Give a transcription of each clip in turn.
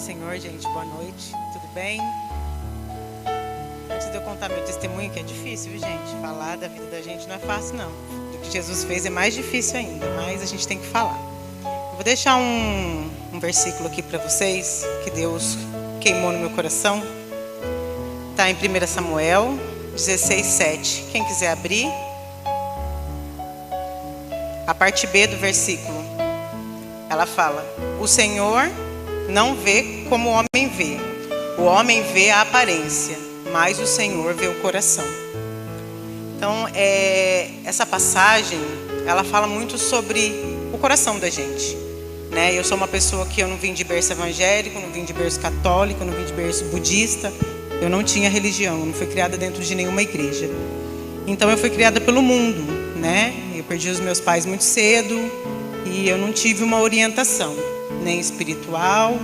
Senhor, gente, boa noite, tudo bem? Antes de eu contar meu testemunho, que é difícil, viu, gente? Falar da vida da gente não é fácil, não. Do que Jesus fez é mais difícil ainda, mas a gente tem que falar. Eu vou deixar um versículo aqui para vocês, que Deus queimou no meu coração. Está em 1 Samuel 16:7. Quem quiser abrir. A parte B do versículo. Ela fala: o Senhor não vê como o homem vê. O homem vê a aparência, mas o Senhor vê o coração. Então, essa passagem, ela fala muito sobre o coração da gente, né? Eu sou uma pessoa que eu não vim de berço evangélico, não vim de berço católico, não vim de berço budista. Eu não tinha religião, eu não fui criada dentro de nenhuma igreja. Então, eu fui criada pelo mundo, né? Eu perdi os meus pais muito cedo e eu não tive uma orientação, nem espiritual,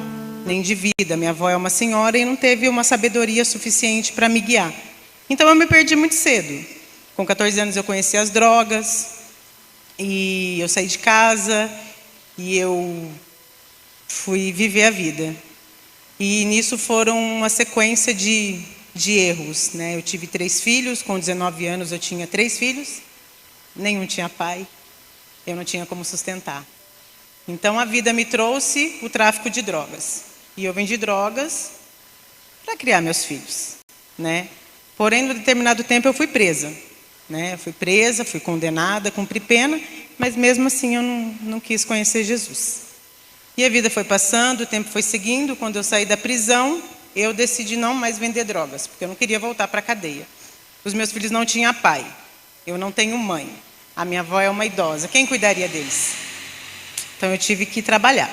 nem de vida. Minha avó é uma senhora e não teve uma sabedoria suficiente para me guiar. Então eu me perdi muito cedo. Com 14 anos eu conheci as drogas e eu saí de casa e eu fui viver a vida. E nisso foram uma sequência de erros, né? Eu tive 3 filhos, com 19 anos eu tinha 3 filhos, nenhum tinha pai, eu não tinha como sustentar. Então a vida me trouxe o tráfico de drogas. E eu vendi drogas para criar meus filhos, né? Porém, no determinado tempo eu fui presa, né? Eu fui presa, fui condenada, cumpri pena, mas mesmo assim eu não quis conhecer Jesus. E a vida foi passando, o tempo foi seguindo. Quando eu saí da prisão, eu decidi não mais vender drogas, porque eu não queria voltar para a cadeia. Os meus filhos não tinham pai, eu não tenho mãe. A minha avó é uma idosa, quem cuidaria deles? Então eu tive que trabalhar.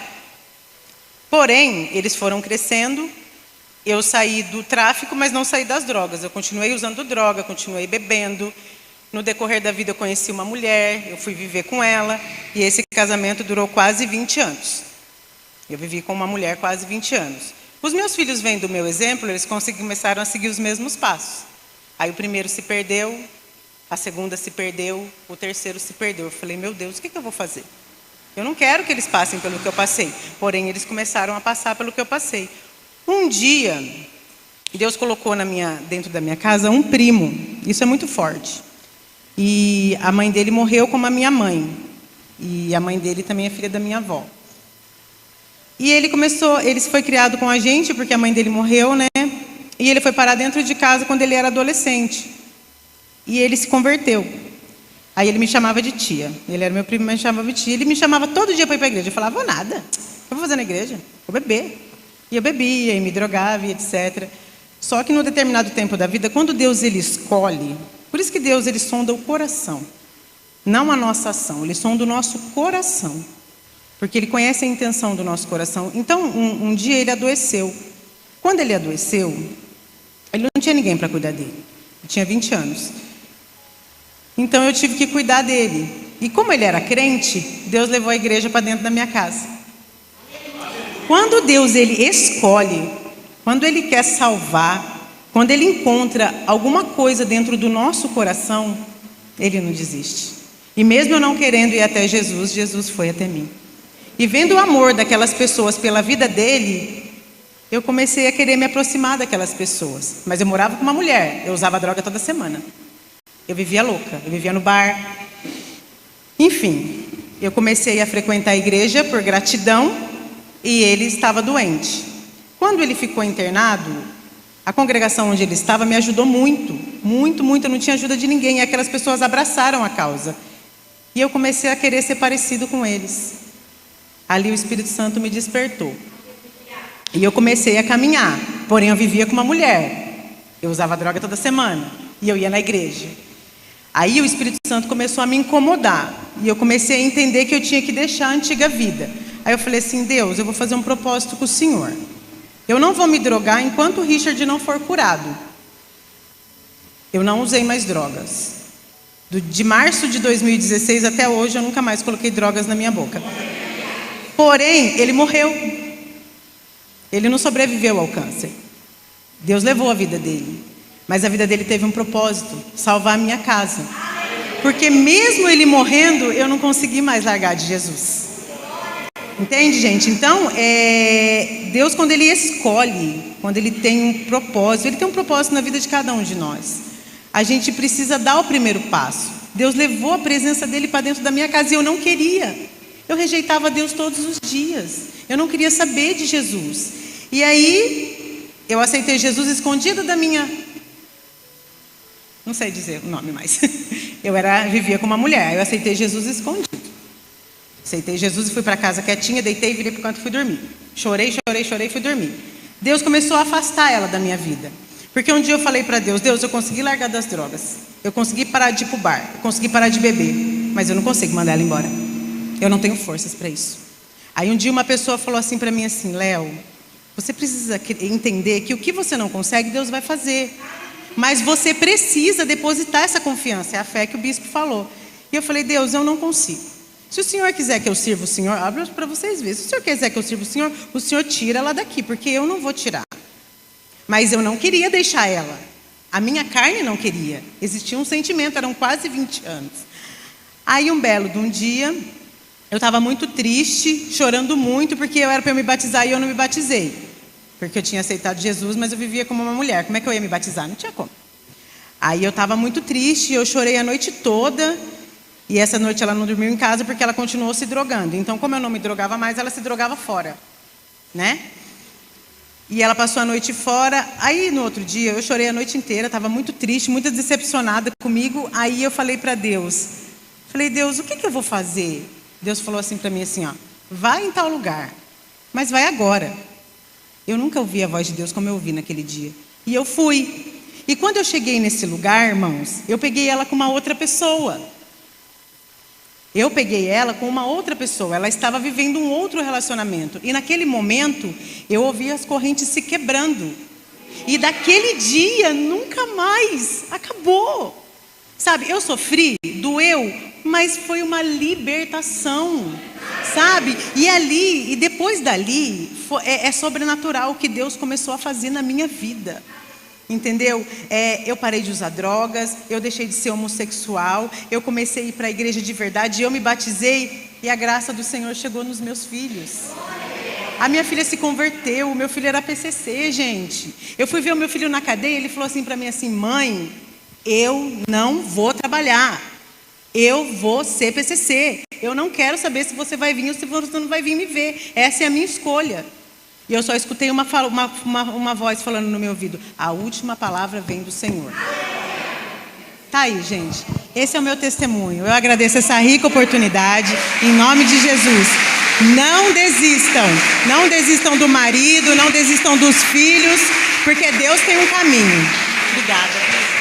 Porém, eles foram crescendo, eu saí do tráfico, mas não saí das drogas. Eu continuei usando droga, continuei bebendo. No decorrer da vida eu conheci uma mulher, eu fui viver com ela, e esse casamento durou quase 20 anos. Eu vivi com uma mulher quase 20 anos. Os meus filhos, vendo o meu exemplo, eles começaram a seguir os mesmos passos. Aí o primeiro se perdeu, a segunda se perdeu, o terceiro se perdeu. Eu falei, meu Deus, o que eu vou fazer? Eu não quero que eles passem pelo que eu passei. Porém, eles começaram a passar pelo que eu passei. Um dia, Deus colocou dentro da minha casa um primo. Isso é muito forte. E a mãe dele morreu como a minha mãe. E a mãe dele também é filha da minha avó. E ele foi criado com a gente, porque a mãe dele morreu, né? E ele foi parar dentro de casa quando ele era adolescente. E ele se converteu. Aí ele me chamava de tia. Ele era meu primo, mas me chamava de tia. Ele me chamava todo dia para ir para a igreja. Eu falava, vou nada. O que eu vou fazer na igreja? Vou beber. E eu bebia, e me drogava, e etc. Só que no determinado tempo da vida, quando Deus ele escolhe, por isso que Deus ele sonda o coração, não a nossa ação, ele sonda o nosso coração. Porque ele conhece a intenção do nosso coração. Então, um dia ele adoeceu. Quando ele adoeceu, ele não tinha ninguém para cuidar dele. Ele tinha 20 anos. Então eu tive que cuidar dele. E como ele era crente, Deus levou a igreja para dentro da minha casa. Quando Deus ele escolhe, quando ele quer salvar, quando ele encontra alguma coisa dentro do nosso coração, ele não desiste. E mesmo eu não querendo ir até Jesus, Jesus foi até mim. E vendo o amor daquelas pessoas pela vida dele, eu comecei a querer me aproximar daquelas pessoas. Mas eu morava com uma mulher, eu usava droga toda semana. Eu vivia louca, eu vivia no bar. Enfim, eu comecei a frequentar a igreja por gratidão e ele estava doente. Quando ele ficou internado, a congregação onde ele estava me ajudou muito, muito, muito. Eu não tinha ajuda de ninguém e aquelas pessoas abraçaram a causa. E eu comecei a querer ser parecido com eles. Ali o Espírito Santo me despertou. E eu comecei a caminhar, porém eu vivia com uma mulher. Eu usava droga toda semana e eu ia na igreja. Aí o Espírito Santo começou a me incomodar. E eu comecei a entender que eu tinha que deixar a antiga vida. Aí eu falei assim, Deus, eu vou fazer um propósito com o Senhor. Eu não vou me drogar enquanto o Richard não for curado. Eu não usei mais drogas. De março de 2016 até hoje eu nunca mais coloquei drogas na minha boca. Porém, ele morreu. Ele não sobreviveu ao câncer. Deus levou a vida dele. Mas a vida dele teve um propósito, salvar a minha casa. Porque mesmo ele morrendo, eu não consegui mais largar de Jesus. Entende, gente? Então, Deus, quando Ele escolhe, quando Ele tem um propósito, Ele tem um propósito na vida de cada um de nós. A gente precisa dar o primeiro passo. Deus levou a presença dEle para dentro da minha casa e eu não queria. Eu rejeitava Deus todos os dias. Eu não queria saber de Jesus. E aí, eu aceitei Jesus escondido da minha... Não sei dizer o nome mais. Vivia com uma mulher. Aí eu aceitei Jesus escondido. Aceitei Jesus e fui para casa quietinha, deitei, virei para o canto e fui dormir. Chorei e fui dormir. Deus começou a afastar ela da minha vida. Porque um dia eu falei para Deus, eu consegui largar das drogas. Eu consegui parar de ir para o bar. Eu consegui parar de beber. Mas eu não consigo mandar ela embora. Eu não tenho forças para isso. Aí um dia uma pessoa falou assim para mim assim, Léo, você precisa entender que o que você não consegue, Deus vai fazer. Mas você precisa depositar essa confiança. É a fé que o bispo falou. E eu falei, Deus, eu não consigo. Se o Senhor quiser que eu sirva o Senhor, abra para vocês verem. Se o Senhor quiser que eu sirva o Senhor tira ela daqui, porque eu não vou tirar. Mas eu não queria deixar ela. A minha carne não queria. Existia um sentimento, eram quase 20 anos. Aí um belo de um dia, eu estava muito triste, chorando muito, porque eu era para eu me batizar e eu não me batizei. Porque eu tinha aceitado Jesus, mas eu vivia como uma mulher. Como é que eu ia me batizar? Não tinha como. Aí eu estava muito triste, eu chorei a noite toda. E essa noite ela não dormiu em casa porque ela continuou se drogando. Então, como eu não me drogava mais, ela se drogava fora, né? E ela passou a noite fora. Aí, no outro dia, eu chorei a noite inteira. Estava muito triste, muito decepcionada comigo. Aí eu falei para Deus. Falei, Deus, o que eu vou fazer? Deus falou assim para mim, assim, ó. Vai em tal lugar, mas vai agora. Eu nunca ouvi a voz de Deus como eu ouvi naquele dia. E eu fui. E quando eu cheguei nesse lugar, irmãos, eu peguei ela com uma outra pessoa. Eu peguei ela com uma outra pessoa, ela estava vivendo um outro relacionamento. E naquele momento, eu ouvi as correntes se quebrando. E daquele dia, nunca mais, acabou. Sabe, eu sofri, doeu, mas foi uma libertação. Sabe, e depois dali, é sobrenatural o que Deus começou a fazer na minha vida. Entendeu? Eu parei de usar drogas, eu deixei de ser homossexual, eu comecei a ir para a igreja de verdade, eu me batizei e a graça do Senhor chegou nos meus filhos. A minha filha se converteu, o meu filho era PCC, gente. Eu fui ver o meu filho na cadeia, ele falou assim para mim assim, mãe, eu não vou trabalhar, eu vou ser PCC, eu não quero saber se você vai vir ou se você não vai vir me ver, essa é a minha escolha. E eu só escutei uma voz falando no meu ouvido, a última palavra vem do Senhor. Tá aí, gente. Esse é o meu testemunho. Eu agradeço essa rica oportunidade, em nome de Jesus. Não desistam. Não desistam do marido, não desistam dos filhos, porque Deus tem um caminho. Obrigada.